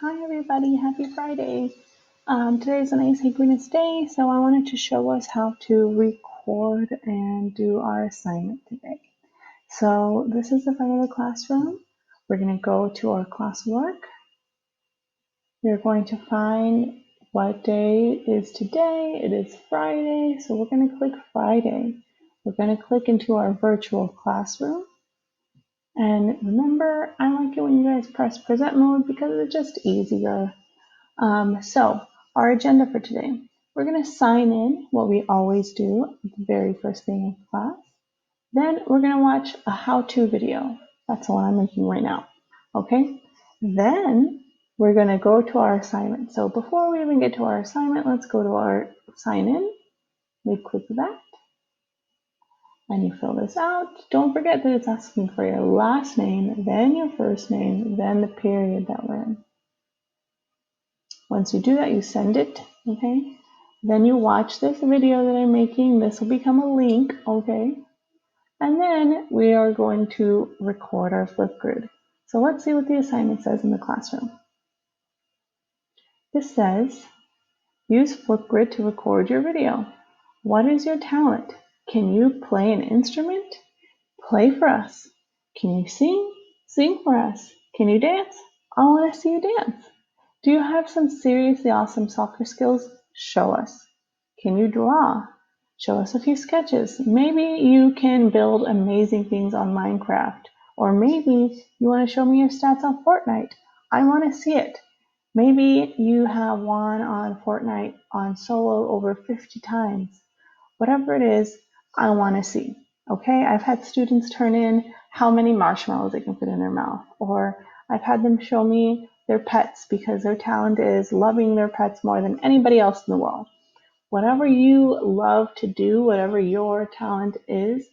Hi everybody, happy Friday. Today's an asynchronous day, so I wanted to show us how to record and do our assignment today. So this is the front of the classroom. We're going to go to our classwork. You're going to find what day is today. It is Friday, so we're going to click Friday. We're going to click into our virtual classroom. And remember, I like it when you guys press present mode because it's just easier. So our agenda for today, we're going to sign in, what we always do at the very first thing in class. Then we're going to watch a how-to video. That's the one I'm making right now. Okay. Then we're going to go to our assignment. So before we even get to our assignment, let's go to our sign in. We click that. And you fill this out. Don't forget that it's asking for your last name, then your first name, then the period that we're in. Once you do that, you send it, okay? Then you watch this video that I'm making. This will become a link, okay? And then we are going to record our flipgrid. So let's see what the assignment says in the classroom. This says, use flipgrid to record your video. What is your talent? Can you play an instrument? Play for us. Can you sing? Sing for us. Can you dance? I want to see you dance. Do you have some seriously awesome soccer skills? Show us. Can you draw? Show us a few sketches. Maybe you can build amazing things on Minecraft. Or maybe you want to show me your stats on Fortnite. I want to see it. Maybe you have won on Fortnite on solo over 50 times. Whatever it is, I want to see. Okay, I've had students turn in how many marshmallows they can fit in their mouth, or I've had them show me their pets because their talent is loving their pets more than anybody else in the world. Whatever you love to do, whatever your talent is,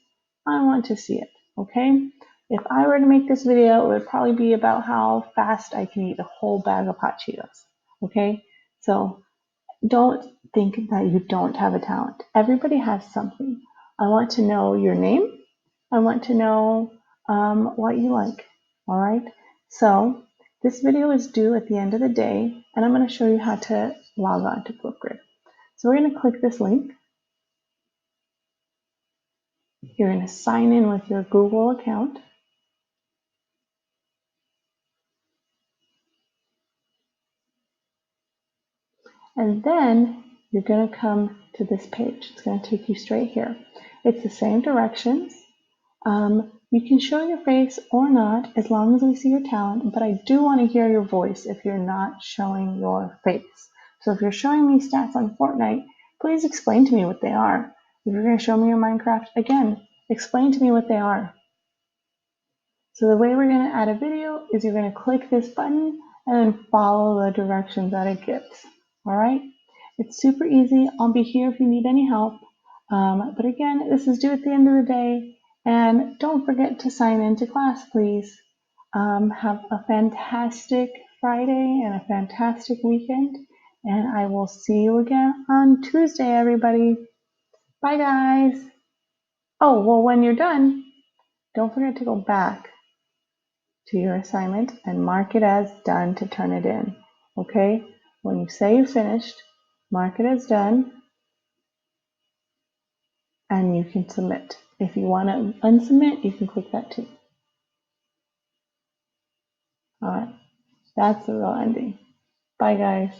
I want to see it. Okay, if I were to make this video, it would probably be about how fast I can eat a whole bag of hot Cheetos. Okay, so don't think that you don't have a talent. Everybody has something. I want to know your name. I want to know what you like. All right. So this video is due at the end of the day, and I'm going to show you how to log on to Flipgrid. So we're going to click this link. You're going to sign in with your Google account. And then you're going to come to this page. It's going to take you straight here. It's the same directions. You can show your face or not as long as we see your talent, but I do want to hear your voice if you're not showing your face. So if you're showing me stats on Fortnite, please explain to me what they are. If you're going to show me your Minecraft, again, explain to me what they are. So the way we're going to add a video is you're going to click this button and then follow the directions that it gives. All right? It's super easy. I'll be here if you need any help. But again, this is due at the end of the day. And don't forget to sign into class, please. Have a fantastic Friday and a fantastic weekend. And I will see you again on Tuesday, everybody. Bye, guys. Oh, well, when you're done, don't forget to go back to your assignment and mark it as done to turn it in. Okay? When you say you finished, mark it as done, and you can submit. If you want to unsubmit, you can click that too. All right. That's the real ending. Bye, guys.